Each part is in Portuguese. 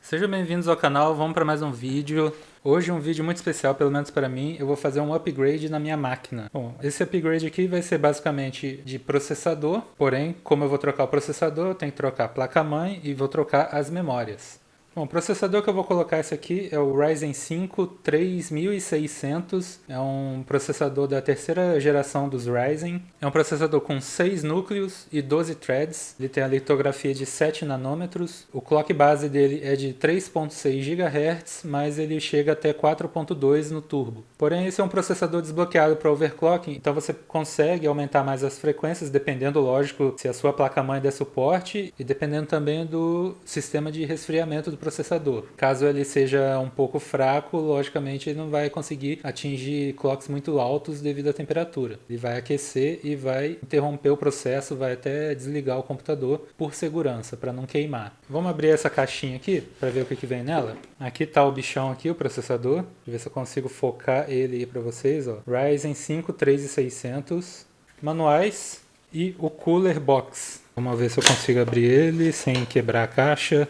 Sejam bem-vindos ao canal, vamos para mais um vídeo. Hoje um vídeo muito especial, pelo menos para mim, eu vou fazer um upgrade na minha máquina. Bom, esse upgrade aqui vai ser basicamente de processador, porém, como eu vou trocar o processador, eu tenho que trocar a placa-mãe e vou trocar as memórias. Bom, o processador que eu vou colocar esse aqui é o Ryzen 5 3600, é um processador da terceira geração dos Ryzen. É um processador com 6 núcleos e 12 threads, ele tem a litografia de 7 nanômetros, o clock base dele é de 3.6 GHz, mas ele chega até 4.2 no turbo. Porém, esse é um processador desbloqueado para overclocking, então você consegue aumentar mais as frequências, dependendo, lógico, se a sua placa-mãe der suporte e dependendo também do sistema de resfriamento do processador. Caso ele seja um pouco fraco, logicamente ele não vai conseguir atingir clocks muito altos devido à temperatura. Ele vai aquecer e vai interromper o processo, vai até desligar o computador por segurança, para não queimar. Vamos abrir essa caixinha aqui para ver o que vem nela. Aqui está o bichão aqui, o processador. Deixa eu ver se eu consigo focar ele aí para vocês. Ó. Ryzen 5 3600, manuais e o cooler box. Vamos ver se eu consigo abrir ele sem quebrar a caixa.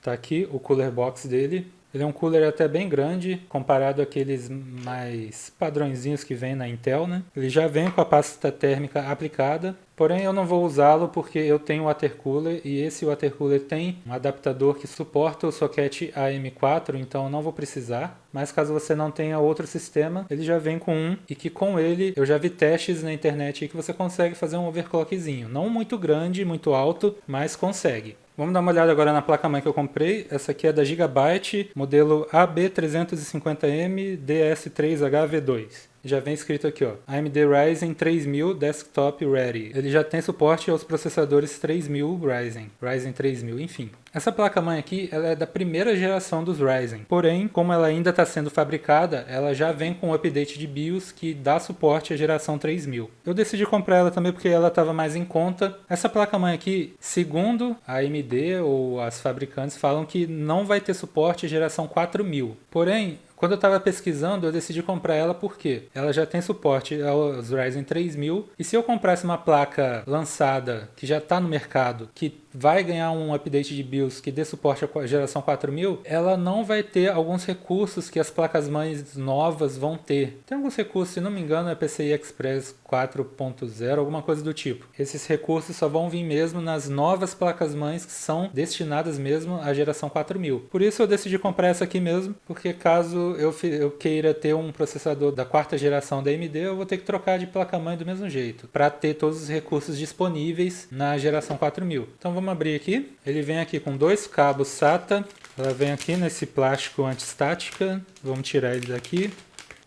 Tá aqui o cooler box dele. Ele é um cooler até bem grande, comparado àqueles mais padrõezinhos que vem na Intel, né? Ele já vem com a pasta térmica aplicada, porém eu não vou usá-lo porque eu tenho o water cooler e esse water cooler tem um adaptador que suporta o socket AM4, então eu não vou precisar. Mas caso você não tenha outro sistema, ele já vem com um e que com ele eu já vi testes na internet aí que você consegue fazer um overclockzinho. Não muito grande, muito alto, mas consegue. Vamos dar uma olhada agora na placa-mãe que eu comprei. Essa aqui é da Gigabyte, modelo AB350M DS3HV2. Já vem escrito aqui, ó, AMD Ryzen 3000 Desktop Ready. Ele já tem suporte aos processadores 3000 Ryzen 3000, enfim. Essa placa-mãe aqui, ela é da primeira geração dos Ryzen. Porém, como ela ainda está sendo fabricada, ela já vem com um update de BIOS que dá suporte à geração 3000. Eu decidi comprar ela também porque ela estava mais em conta. Essa placa-mãe aqui, segundo a AMD ou as fabricantes, falam que não vai ter suporte à geração 4000. Porém, quando eu estava pesquisando, eu decidi comprar ela porque ela já tem suporte aos Ryzen 3000 e se eu comprasse uma placa lançada que já está no mercado, que vai ganhar um update de BIOS que dê suporte à geração 4000, ela não vai ter alguns recursos que as placas-mães novas vão ter. Tem alguns recursos, se não me engano, é PCI Express 4.0, alguma coisa do tipo. Esses recursos só vão vir mesmo nas novas placas-mães que são destinadas mesmo à geração 4000. Por isso eu decidi comprar essa aqui mesmo, porque caso eu queira ter um processador da quarta geração da AMD, eu vou ter que trocar de placa-mãe do mesmo jeito, para ter todos os recursos disponíveis na geração 4000. Então vamos abrir aqui. Ele vem aqui com dois cabos SATA. Ela vem aqui nesse plástico anti-estática. Vamos tirar ele daqui.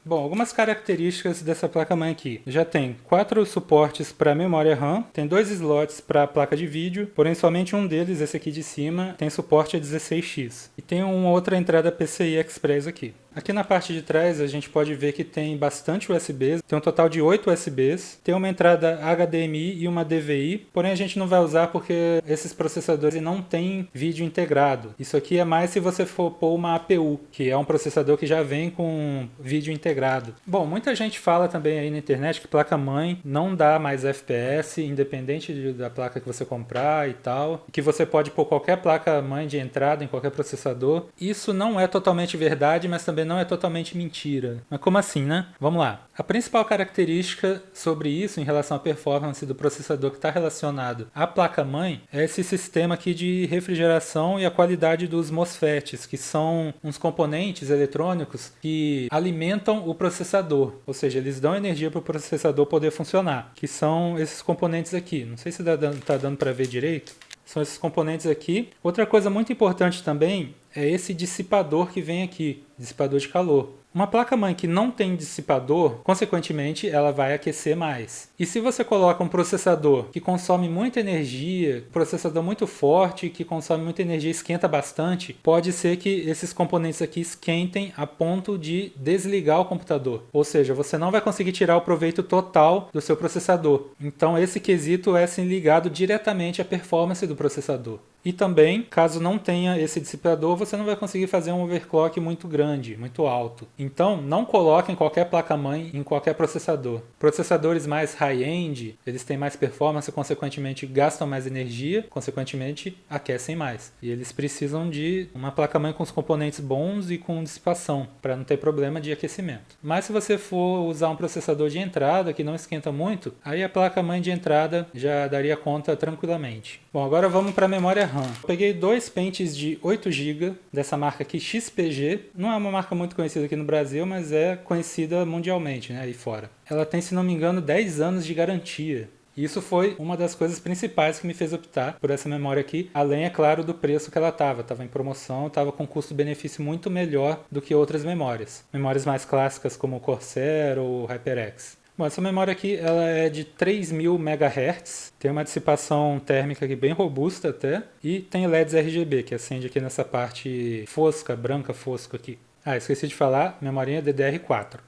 Bom, algumas características dessa placa-mãe aqui. Já tem 4 suportes para memória RAM, tem 2 slots para placa de vídeo, porém somente um deles, esse aqui de cima, tem suporte a 16x. E tem uma outra entrada PCI Express aqui. Aqui na parte de trás a gente pode ver que tem bastante USBs, tem um total de 8 USBs, tem uma entrada HDMI e uma DVI, porém a gente não vai usar porque esses processadores não têm vídeo integrado. Isso aqui é mais se você for pôr uma APU, que é um processador que já vem com vídeo integrado. Bom, muita gente fala também aí na internet que placa-mãe não dá mais FPS, independente da placa que você comprar e tal, que você pode pôr qualquer placa-mãe de entrada em qualquer processador. Isso não é totalmente verdade, mas também não é totalmente mentira. Mas como assim, né? Vamos lá. A principal característica sobre isso em relação à performance do processador que está relacionado à placa-mãe é esse sistema aqui de refrigeração e a qualidade dos MOSFETs, que são uns componentes eletrônicos que alimentam o processador, ou seja, eles dão energia para o processador poder funcionar, que são esses componentes aqui. Não sei se está dando para ver direito. São esses componentes aqui. Outra coisa muito importante também é esse dissipador que vem aqui, dissipador de calor. Uma placa-mãe que não tem dissipador, consequentemente, ela vai aquecer mais. E se você coloca um processador que consome muita energia, processador muito forte, que consome muita energia e esquenta bastante, pode ser que esses componentes aqui esquentem a ponto de desligar o computador. Ou seja, você não vai conseguir tirar o proveito total do seu processador. Então esse quesito é assim, ligado diretamente à performance do processador. E também, caso não tenha esse dissipador, você não vai conseguir fazer um overclock muito grande, muito alto. Então, não coloque em qualquer placa-mãe, em qualquer processador. Processadores mais high-end, eles têm mais performance, consequentemente gastam mais energia, consequentemente aquecem mais. E eles precisam de uma placa-mãe com os componentes bons e com dissipação, para não ter problema de aquecimento. Mas se você for usar um processador de entrada que não esquenta muito, aí a placa-mãe de entrada já daria conta tranquilamente. Bom, agora vamos para a memória RAM. Eu peguei dois pentes de 8 GB dessa marca aqui, XPG. Não é uma marca muito conhecida aqui no Brasil, mas é conhecida mundialmente, né, aí fora. Ela tem, se não me engano, 10 anos de garantia. E isso foi uma das coisas principais que me fez optar por essa memória aqui, além, é claro, do preço que ela estava. Estava em promoção, estava com custo-benefício muito melhor do que outras memórias. Memórias mais clássicas como o Corsair ou o HyperX. Bom, essa memória aqui ela é de 3000 MHz, tem uma dissipação térmica aqui bem robusta até, e tem LEDs RGB, que acende aqui nessa parte fosca, branca fosca aqui. Ah, esqueci de falar, memorinha DDR4.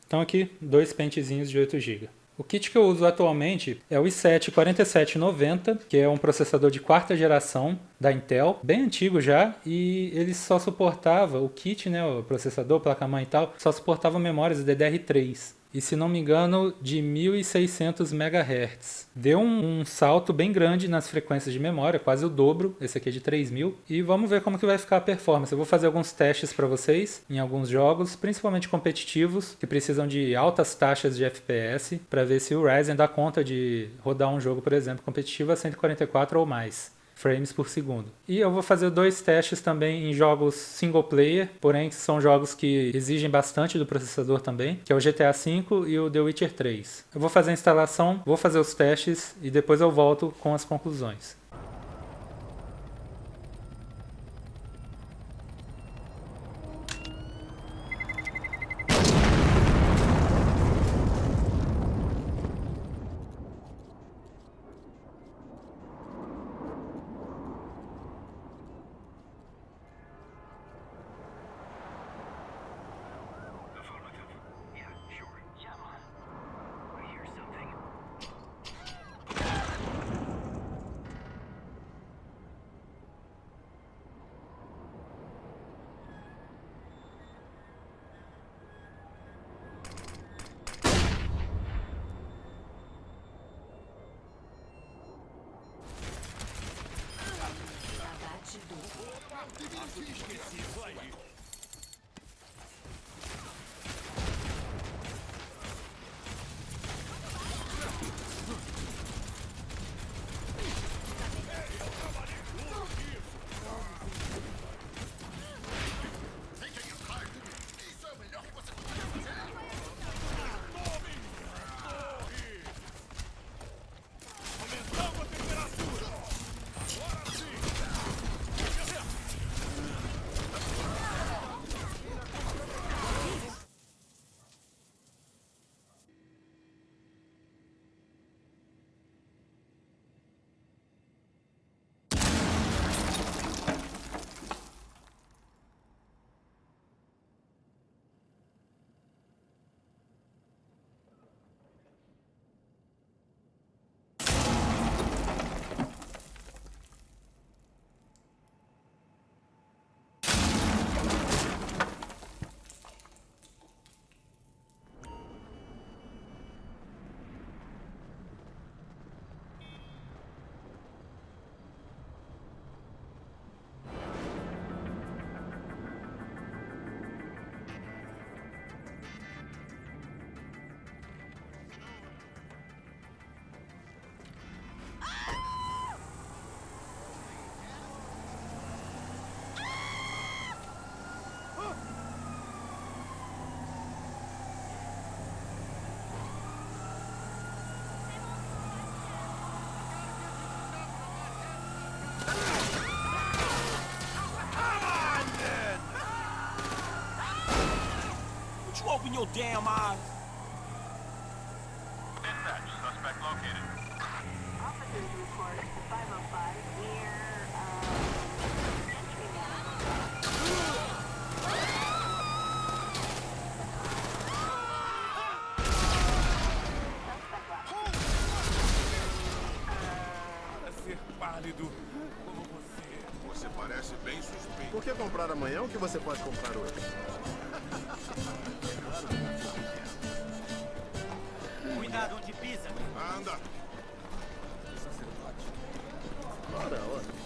Então aqui, dois pentezinhos de 8 GB. O kit que eu uso atualmente é o i7 4790, que é um processador de quarta geração da Intel, bem antigo já, e ele só suportava, o kit, né, o processador, placa-mãe e tal, só suportava memórias DDR3. E se não me engano, de 1600 MHz. Deu um salto bem grande nas frequências de memória, quase o dobro, esse aqui é de 3000. E vamos ver como que vai ficar a performance. Eu vou fazer alguns testes para vocês em alguns jogos, principalmente competitivos, que precisam de altas taxas de FPS, para ver se o Ryzen dá conta de rodar um jogo, por exemplo, competitivo a 144 ou mais frames por segundo. E eu vou fazer dois testes também em jogos single player, porém são jogos que exigem bastante do processador também, que é o GTA V e o The Witcher 3. Eu vou fazer a instalação, vou fazer os testes e depois eu volto com as conclusões. Open your damn eyes. Dispatch, suspect located. Officers report 505 near, Century Para ser pálido como você. comprar amanhã ou o que você pode comprar hoje? Cuidado onde pisa. Anda! Ora, ora.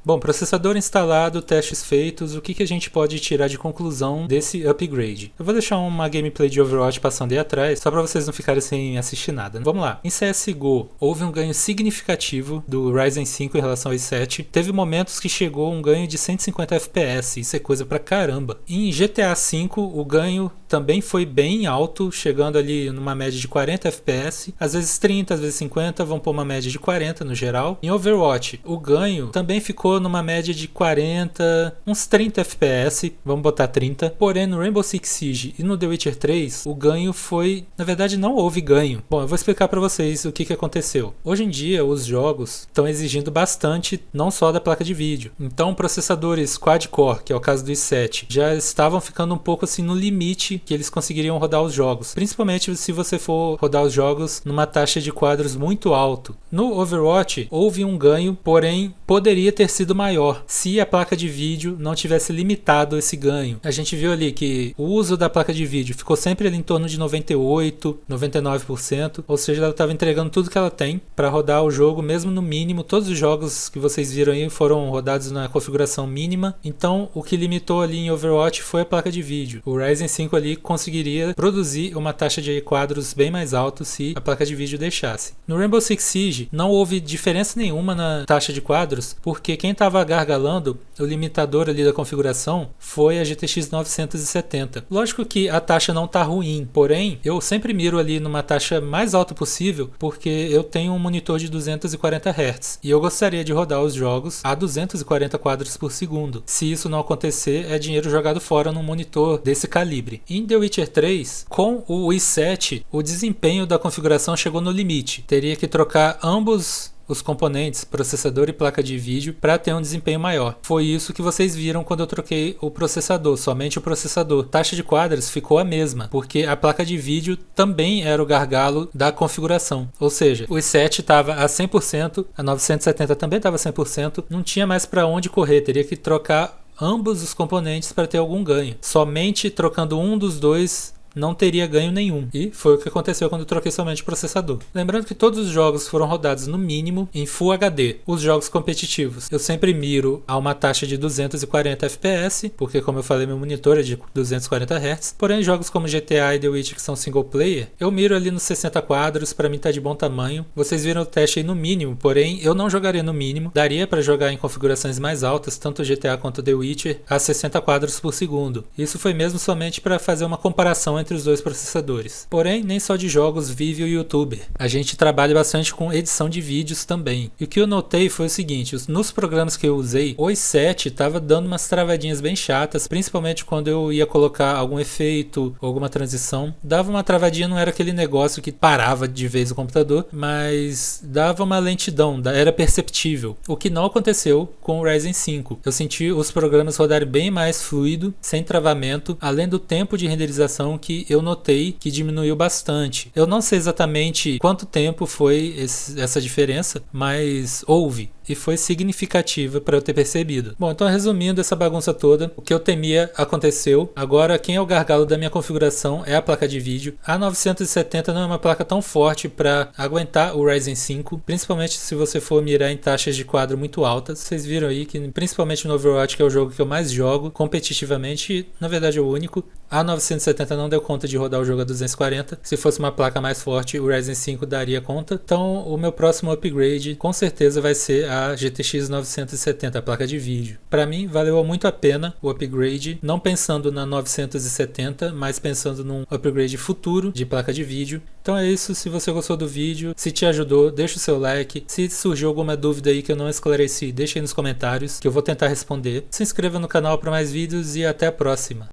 Bom, processador instalado, testes feitos, o que a gente pode tirar de conclusão desse upgrade? Eu vou deixar uma gameplay de Overwatch passando aí atrás, só para vocês não ficarem sem assistir nada. Vamos lá. Em CSGO, houve um ganho significativo do Ryzen 5 em relação ao i7. Teve momentos que chegou um ganho de 150 FPS, isso é coisa pra caramba. Em GTA V, o ganho também foi bem alto, chegando ali numa média de 40 FPS, às vezes 30, às vezes 50, vão pôr uma média de 40 no geral. Em Overwatch, o ganho também ficou numa média de 40, uns 30 FPS, vamos botar 30. Porém, no Rainbow Six Siege e no The Witcher 3, o ganho foi... Na verdade, não houve ganho. Bom, eu vou explicar para vocês o que aconteceu. Hoje em dia, os jogos estão exigindo bastante, não só da placa de vídeo. Então, processadores quad-core, que é o caso do i7, já estavam ficando um pouco assim no limite que eles conseguiriam rodar os jogos. Principalmente se você for rodar os jogos numa taxa de quadros muito alto. No Overwatch, houve um ganho, porém, poderia ter sido maior se a placa de vídeo não tivesse limitado esse ganho. A gente viu ali que o uso da placa de vídeo ficou sempre ali em torno de 98, 99%, ou seja, ela estava entregando tudo que ela tem para rodar o jogo mesmo no mínimo. Todos os jogos que vocês viram aí foram rodados na configuração mínima, então o que limitou ali em Overwatch foi a placa de vídeo. O Ryzen 5 ali conseguiria produzir uma taxa de quadros bem mais alta se a placa de vídeo deixasse. No Rainbow Six Siege não houve diferença nenhuma na taxa de quadros, porque quem estava gargalando o limitador ali da configuração foi a GTX 970. Lógico que a taxa não está ruim, porém eu sempre miro ali numa taxa mais alta possível, porque eu tenho um monitor de 240 Hz e eu gostaria de rodar os jogos a 240 quadros por segundo. Se isso não acontecer, é dinheiro jogado fora num monitor desse calibre. Em The Witcher 3, com o i7, o desempenho da configuração chegou no limite. Teria que trocar ambos os componentes, processador e placa de vídeo, para ter um desempenho maior. Foi isso que vocês viram quando eu troquei o processador, somente o processador. A taxa de quadros ficou a mesma, porque a placa de vídeo também era o gargalo da configuração. Ou seja, o i7 estava a 100%, a 970 também estava a 100%, não tinha mais para onde correr, teria que trocar ambos os componentes para ter algum ganho. Somente trocando um dos dois não teria ganho nenhum. E foi o que aconteceu quando eu troquei somente o processador. Lembrando que todos os jogos foram rodados no mínimo em Full HD. Os jogos competitivos, eu sempre miro a uma taxa de 240 FPS, porque como eu falei, meu monitor é de 240 Hz. Porém, jogos como GTA e The Witcher, que são single player, eu miro ali nos 60 quadros, para mim tá de bom tamanho. Vocês viram o teste aí no mínimo, porém eu não jogaria no mínimo. Daria para jogar em configurações mais altas, tanto o GTA quanto o The Witcher, a 60 quadros por segundo. Isso foi mesmo somente para fazer uma comparação entre os dois processadores. Porém, nem só de jogos vive o YouTuber. A gente trabalha bastante com edição de vídeos também. E o que eu notei foi o seguinte, nos programas que eu usei, o i7 estava dando umas travadinhas bem chatas, principalmente quando eu ia colocar algum efeito, alguma transição. Dava uma travadinha, não era aquele negócio que parava de vez o computador, mas dava uma lentidão, era perceptível. O que não aconteceu com o Ryzen 5. Eu senti os programas rodarem bem mais fluido, sem travamento, além do tempo de renderização que eu notei que diminuiu bastante. Eu não sei exatamente quanto tempo foi essa diferença, mas houve. E foi significativa para eu ter percebido. Bom, então resumindo essa bagunça toda, o que eu temia aconteceu. Agora quem é o gargalo da minha configuração é a placa de vídeo. A 970 não é uma placa tão forte para aguentar o Ryzen 5, principalmente se você for mirar em taxas de quadro muito altas. Vocês viram aí que principalmente no Overwatch, que é o jogo que eu mais jogo competitivamente, na verdade é o único, a 970 não deu conta de rodar o jogo a 240. Se fosse uma placa mais forte, o Ryzen 5 daria conta. Então o meu próximo upgrade com certeza vai ser a GTX 970, a placa de vídeo. Para mim valeu muito a pena o upgrade, não pensando na 970, mas pensando num upgrade futuro de placa de vídeo. Então é isso, se você gostou do vídeo, se te ajudou, deixa o seu like. Se surgiu alguma dúvida aí que eu não esclareci, deixa aí nos comentários que eu vou tentar responder. Se inscreva no canal para mais vídeos e até a próxima.